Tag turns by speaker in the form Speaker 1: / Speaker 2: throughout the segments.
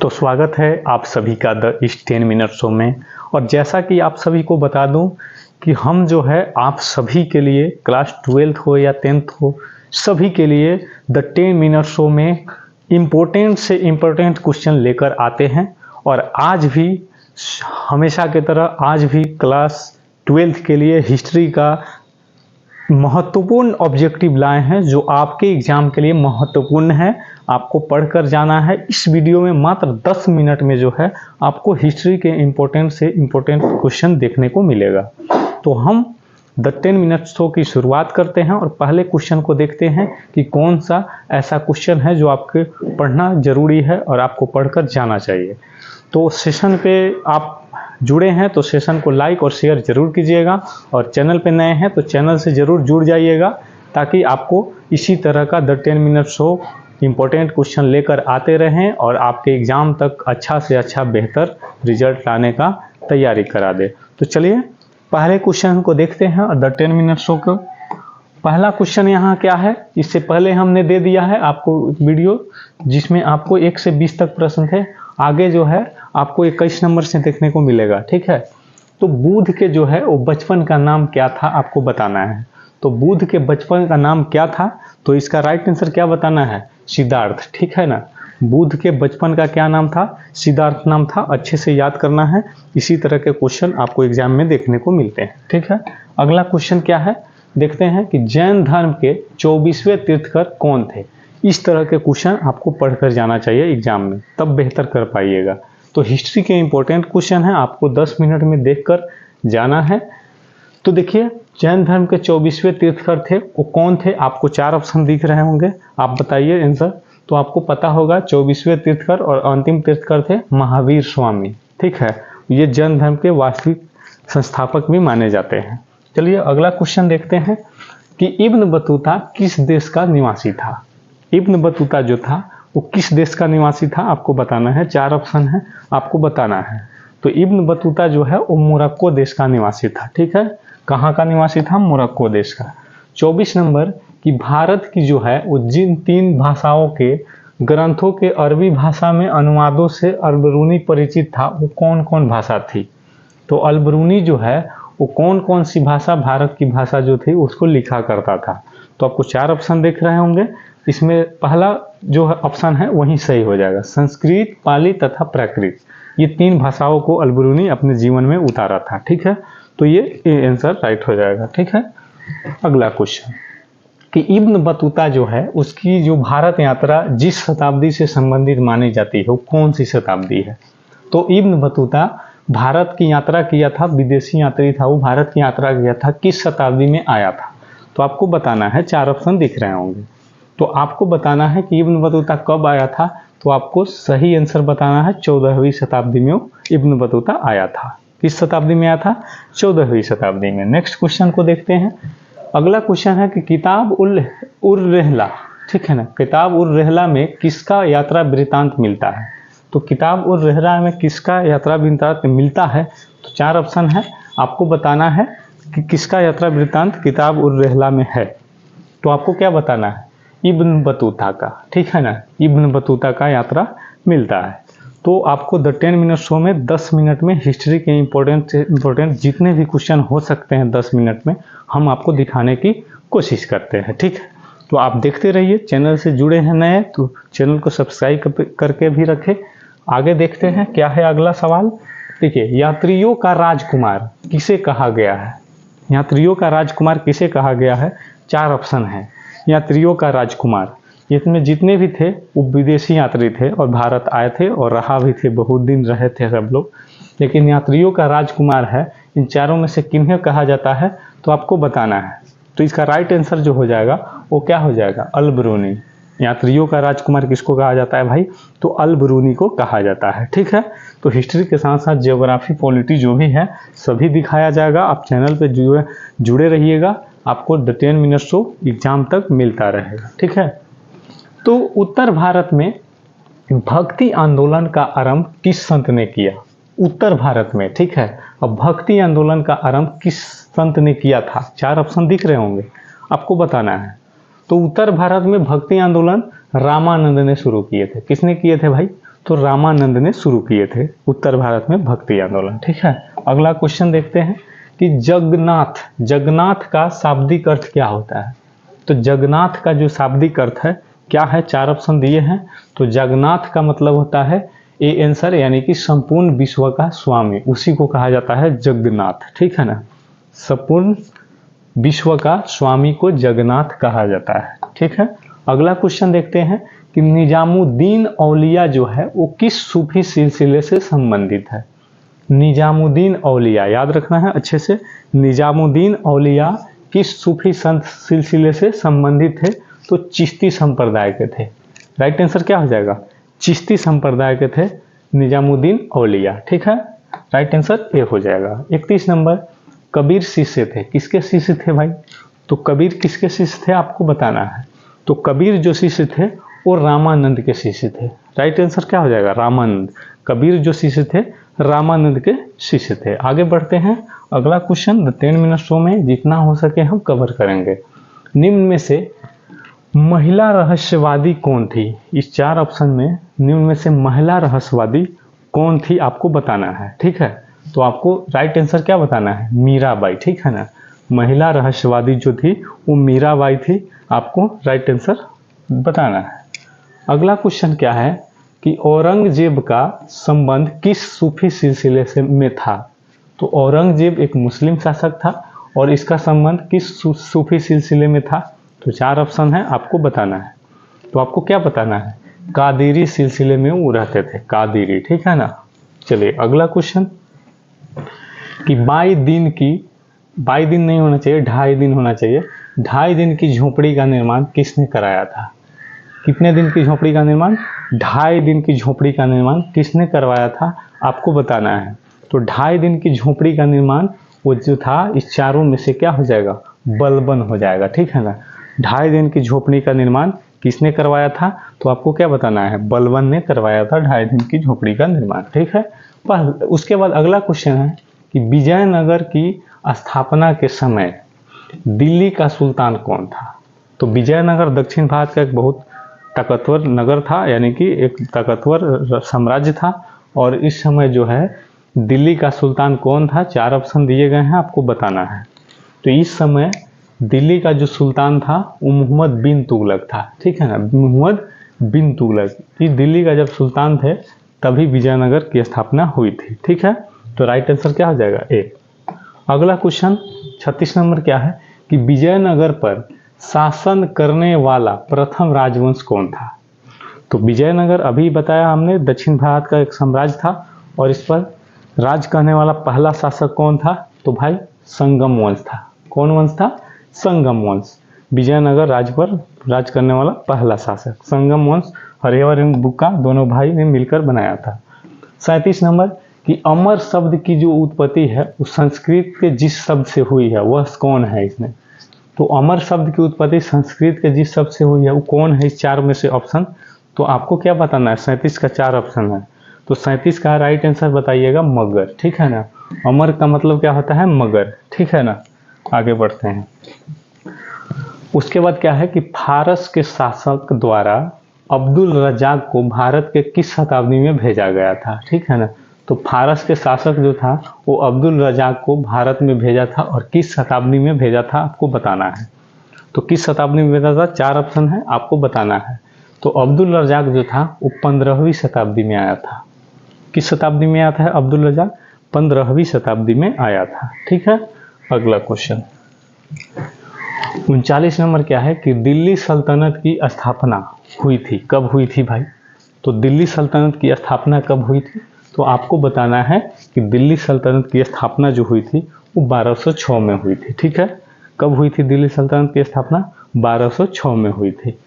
Speaker 1: तो स्वागत है आप सभी का द इस 10 मिनट शो में। और जैसा कि आप सभी को बता दूं कि हम जो है आप सभी के लिए क्लास 12th हो या 10th हो, सभी के लिए द 10 मिनट शो में इम्पोर्टेंट से इम्पोर्टेंट क्वेश्चन लेकर आते हैं। और आज भी हमेशा की तरह आज भी क्लास 12th के लिए हिस्ट्री का महत्वपूर्ण ऑब्जेक्टिव लाए हैं जो आपके एग्जाम के लिए महत्वपूर्ण है। आपको पढ़कर जाना है। इस वीडियो में मात्र 10 मिनट में जो है आपको हिस्ट्री के इम्पोर्टेंट से इम्पोर्टेंट क्वेश्चन देखने को मिलेगा। तो हम द 10 मिनट शो की शुरुआत करते हैं और पहले क्वेश्चन को देखते हैं कि कौन सा ऐसा क्वेश्चन है जो आपके पढ़ना जरूरी है और आपको पढ़कर जाना चाहिए। तो सेशन पे आप जुड़े हैं तो सेशन को लाइक और शेयर जरूर कीजिएगा, और चैनल पे नए हैं तो चैनल से ज़रूर जुड़ जाइएगा ताकि आपको इसी तरह का the 10 minute show important question लेकर आते रहें और आपके एग्ज़ाम तक अच्छा से अच्छा बेहतर रिजल्ट लाने का तैयारी करा दे। तो चलिए पहले क्वेश्चन को देखते हैं और द 10 मिनट शो को पहला क्वेश्चन यहाँ क्या है। इससे पहले हमने दे दिया है आपको वीडियो जिसमें आपको 1 से 20 तक प्रश्न थे। आगे जो है आपको 21 नंबर से देखने को मिलेगा, ठीक है। तो बुध के जो है वो बचपन का नाम क्या था आपको बताना है। तो बुध के बचपन का नाम क्या था, तो इसका राइट आंसर क्या बताना है, सिद्धार्थ, ठीक है ना। बुध के बचपन का क्या नाम था, सिद्धार्थ नाम था। अच्छे से याद करना है, इसी तरह के क्वेश्चन आपको एग्जाम में देखने को मिलते हैं, ठीक है। अगला क्वेश्चन क्या है देखते हैं कि जैन धर्म के 24वें तीर्थंकर कौन थे। इस तरह के क्वेश्चन आपको पढ़कर जाना चाहिए एग्जाम में, तब बेहतर कर पाइएगा। तो हिस्ट्री के इंपॉर्टेंट क्वेश्चन है, आपको 10 मिनट में देखकर जाना है। तो देखिए जैन धर्म के 24वें तीर्थंकर थे, वो कौन थे। आपको 4 ऑप्शन दिख रहे होंगे, आप बताइए आंसर। तो आपको पता होगा 24वें तीर्थंकर और अंतिम तीर्थंकर थे महावीर स्वामी, ठीक है। ये जैन धर्म के वास्तविक संस्थापक भी माने जाते हैं। चलिए अगला क्वेश्चन देखते हैं कि इब्न बतूता किस देश का निवासी था। इब्न बतूता जो था वो किस देश का निवासी था आपको बताना है। 4 ऑप्शन है, आपको बताना है। तो इब्न बतूता जो है वो मोरक्को देश का निवासी था, ठीक है। कहाँ का निवासी था, मोरक्को देश का। 24 नंबर कि भारत की जो है वो जिन 3 भाषाओं के ग्रंथों के अरबी भाषा में अनुवादों से अल-बरूनी परिचित था, वो कौन कौन भाषा थी। तो अल-बरूनी जो है वो कौन कौन सी भाषा, भारत की भाषा जो थी उसको लिखा करता था। तो आपको 4 ऑप्शन देख रहे होंगे, इसमें पहला जो ऑप्शन है वही सही हो जाएगा। संस्कृत, पाली तथा प्राकृत, ये 3 भाषाओं को अल-बरूनी अपने जीवन में उतारा था, ठीक है। तो ये आंसर राइट हो जाएगा, ठीक है। अगला क्वेश्चन कि इब्न बतूता जो है उसकी जो भारत यात्रा जिस शताब्दी से संबंधित मानी जाती है वो कौन सी शताब्दी है। तो इब्न बतूता भारत की यात्रा किया था, विदेशी यात्री था वो, भारत की यात्रा किया था, किस शताब्दी में आया था। तो आपको बताना है, 4 ऑप्शन दिख रहे होंगे। तो आपको बताना है कि इब्न बतूता कब आया था। तो आपको सही आंसर बताना है 14वीं शताब्दी में इब्न बतूता आया था। किस शताब्दी में आया था, 14वीं शताब्दी में। नेक्स्ट क्वेश्चन को देखते हैं। अगला क्वेश्चन है कि किताब उर रहला, ठीक है ना, किताब उर रहला में किसका यात्रा वृत्तांत मिलता है। तो किताब उर रहला में किसका यात्रा वृत्तांत मिलता है। तो 4 ऑप्शन है, आपको बताना है कि किसका यात्रा वृत्तांत किताब उर रहला में है। तो आपको क्या बताना है, इब्न बतूता का, ठीक है ना, इब्न बतूता का यात्रा मिलता है। तो आपको द 10 मिनट शो में 10 मिनट में हिस्ट्री के इम्पोर्टेंट जितने भी क्वेश्चन हो सकते हैं 10 मिनट में हम आपको दिखाने की कोशिश करते हैं, ठीक है। तो आप देखते रहिए, चैनल से जुड़े हैं नए तो चैनल को सब्सक्राइब करके भी रखें। आगे देखते हैं क्या है अगला सवाल। देखिए यात्रियों का राजकुमार किसे कहा गया है। यात्रियों का राजकुमार किसे कहा गया है। 4 ऑप्शन है। यात्रियों का राजकुमार, इसमें जितने भी थे वो विदेशी यात्री थे और भारत आए थे और रहा भी थे, बहुत दिन रहे थे सब लोग। लेकिन यात्रियों का राजकुमार है, इन चारों में से किन्हें कहा जाता है तो आपको बताना है। तो इसका राइट आंसर जो हो जाएगा वो क्या हो जाएगा, अल-बरूनी। यात्रियों का राजकुमार किसको कहा जाता है भाई, तो अल-बरूनी को कहा जाता है, ठीक है। तो हिस्ट्री के साथ साथ ज्योग्राफी, पॉलिटी जो भी है सभी दिखाया जाएगा। आप चैनल पे जुड़े रहिएगा, आपको द 10 मिनट शो एग्जाम तक मिलता रहेगा, ठीक है। तो उत्तर भारत में भक्ति आंदोलन का आरंभ किस संत ने किया। उत्तर भारत में, ठीक है। अब भक्ति आंदोलन का आरंभ किस संत ने किया था। 4 ऑप्शन दिख रहे होंगे, आपको बताना है। तो उत्तर भारत में भक्ति आंदोलन रामानंद ने शुरू किए थे। किसने किए थे भाई, तो रामानंद ने शुरू किए थे उत्तर भारत में भक्ति आंदोलन। ठीक है, अगला क्वेश्चन देखते हैं कि जगन्नाथ, जगन्नाथ का शाब्दिक अर्थ क्या होता है। तो जगन्नाथ का जो शाब्दिक अर्थ है क्या है, 4 ऑप्शन दिए हैं। तो जगन्नाथ का मतलब होता है ए आंसर, यानी कि संपूर्ण विश्व का स्वामी, उसी को कहा जाता है जगन्नाथ। ठीक है ना, संपूर्ण विश्व का स्वामी को जगन्नाथ कहा जाता है। ठीक है, अगला क्वेश्चन देखते हैं कि निजामुद्दीन औलिया जो है वो किस सूफी सिलसिले से संबंधित है। निजामुद्दीन औलिया याद रखना है अच्छे से, निजामुद्दीन औलिया किस सूफी संत सिलसिले से संबंधित थे। तो चिश्ती संप्रदाय के थे। राइट आंसर क्या हो जाएगा, चिश्ती संप्रदाय के थे निजामुद्दीन औलिया। ठीक है, राइट आंसर ए हो जाएगा। 31 नंबर, कबीर शिष्य थे, किसके शिष्य थे भाई। तो कबीर किसके शिष्य थे आपको बताना है। तो कबीर जो शिष्य थे वो रामानंद के शिष्य थे। राइट आंसर क्या हो जाएगा, रामानंद। कबीर जो शिष्य थे रामानंद के शिष्य थे। आगे बढ़ते हैं, अगला क्वेश्चन 10 मिनट शो में जितना हो सके हम कवर करेंगे। निम्न में से महिला रहस्यवादी कौन थी। इस 4 ऑप्शन में निम्न में से महिला रहस्यवादी कौन थी आपको बताना है। ठीक है, तो आपको राइट आंसर क्या बताना है, मीराबाई। ठीक है ना, महिला रहस्यवादी जो थी वो मीराबाई थी, आपको राइट आंसर बताना है। अगला क्वेश्चन क्या है कि औरंगजेब का संबंध किस सूफी सिलसिले से में था। तो औरंगजेब एक मुस्लिम शासक था और इसका संबंध किस सूफी सिलसिले में था। तो 4 ऑप्शन है, आपको बताना है। तो आपको क्या बताना है, कादिरी सिलसिले में वो रहते थे, कादिरी। ठीक है ना, चलिए अगला क्वेश्चन कि 22 दिन नहीं होना चाहिए, 2.5 दिन होना चाहिए। 2.5 दिन की झोपड़ी का निर्माण किसने कराया था। कितने दिन की झोपड़ी का निर्माण, 2.5 दिन की झोपड़ी का निर्माण किसने करवाया था आपको बताना है। तो 2.5 दिन की झोपड़ी का निर्माण वो जो था इस चारों में से क्या हो जाएगा, बलबन हो जाएगा। ठीक है ना, 2.5 दिन की झोपड़ी का निर्माण किसने करवाया था। तो आपको क्या बताना है, बलबन ने करवाया था 2.5 दिन की झोपड़ी का निर्माण। ठीक है, पर उसके बाद अगला क्वेश्चन है कि विजयनगर की स्थापना के समय दिल्ली का सुल्तान कौन था। तो विजयनगर दक्षिण भारत का एक बहुत ताकतवर नगर था, यानी कि एक ताकतवर साम्राज्य था। और इस समय जो है दिल्ली का सुल्तान कौन था, 4 ऑप्शन दिए गए हैं, आपको बताना है। तो इस समय दिल्ली का जो सुल्तान था वो मोहम्मद बिन तुगलक था। ठीक है ना, मोहम्मद बिन तुगलक इस दिल्ली का जब सुल्तान थे तभी विजयनगर की स्थापना हुई थी। ठीक है, तो राइट आंसर क्या हो जाएगा, ए। अगला क्वेश्चन 36 नंबर क्या है कि विजयनगर पर शासन करने वाला प्रथम राजवंश कौन था। तो विजयनगर अभी बताया हमने दक्षिण भारत का एक साम्राज्य था और इस पर राज करने वाला पहला शासक कौन था। तो भाई संगम वंश था। कौन वंश था, संगम वंश। विजयनगर राज पर राज करने वाला पहला शासक संगम वंश। हरिहर एवं बुक्का दोनों भाई ने मिलकर बनाया था। 37 नंबर कि अमर शब्द की जो उत्पत्ति है वो संस्कृत के जिस शब्द से हुई है वह कौन है इसमें। तो अमर शब्द की उत्पत्ति संस्कृत के जिस शब्द से हुई है वो कौन है, इस 4 में से ऑप्शन। तो आपको क्या बताना है, 37 का 4 ऑप्शन है। तो 37 का राइट आंसर बताइएगा मगर। ठीक है ना, अमर का मतलब क्या होता है, मगर। ठीक है ना, आगे बढ़ते हैं। उसके बाद क्या है कि फारस के शासक द्वारा अब्दुल रजाक को भारत के किस शताब्दी में भेजा गया था। ठीक है ना, तो फारस के शासक जो था वो अब्दुल रजाक को भारत में भेजा था और किस शताब्दी में भेजा था आपको बताना है। तो किस शताब्दी में भेजा था, 4 ऑप्शन है, आपको बताना है। तो अब्दुल रजाक जो था वो 15वीं शताब्दी में आया था। किस शताब्दी में आया था अब्दुल रजाक, 15वीं शताब्दी में आया था। ठीक है, अगला क्वेश्चन 39 नंबर क्या है कि दिल्ली सल्तनत की स्थापना हुई थी, कब हुई थी भाई। तो दिल्ली सल्तनत की स्थापना कब हुई थी। तो आपको बताना है कि दिल्ली सल्तनत की स्थापना जो हुई थी वो 1206 में हुई थी। ठीक है, कब हुई थी दिल्ली सल्तनत की स्थापना, 1206 में हुई थी।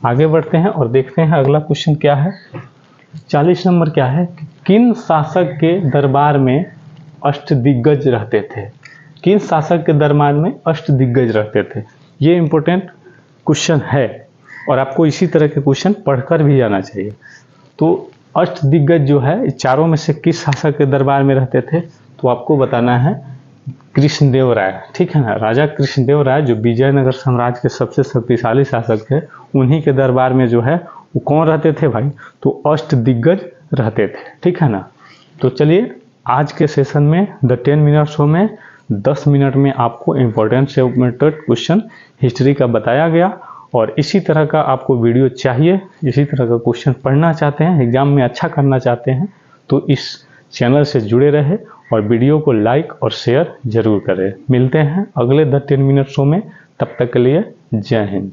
Speaker 1: आगे बढ़ते हैं और देखते हैं अगला क्वेश्चन क्या है। 40 नंबर क्या है कि किन शासक के दरबार में अष्टदिग्गज रहते थे। किन शासक के दरबार में अष्टदिग्गज रहते थे, ये इंपॉर्टेंट क्वेश्चन है और आपको इसी तरह के क्वेश्चन पढ़कर भी जाना चाहिए। तो अष्टदिग्गज जो है चारों में से किस शासक के दरबार में रहते थे। तो आपको बताना है कृष्णदेव राय। ठीक है ना, राजा कृष्णदेव राय जो विजयनगर साम्राज्य के सबसे शक्तिशाली शासक थे, उन्हीं के दरबार में जो है वो कौन रहते थे भाई। तो अष्टदिग्गज रहते थे, ठीक है ना। तो चलिए आज के सेशन में द 10 मिनट शो में 10 मिनट में आपको इम्पोर्टेंट से इम्पोर्टेंट क्वेश्चन हिस्ट्री का बताया गया। और इसी तरह का आपको वीडियो चाहिए, इसी तरह का क्वेश्चन पढ़ना चाहते हैं, एग्जाम में अच्छा करना चाहते हैं, तो इस चैनल से जुड़े रहे और वीडियो को लाइक और शेयर जरूर करें। मिलते हैं अगले द 10 मिनट शो में, तब तक के लिए जय हिंद।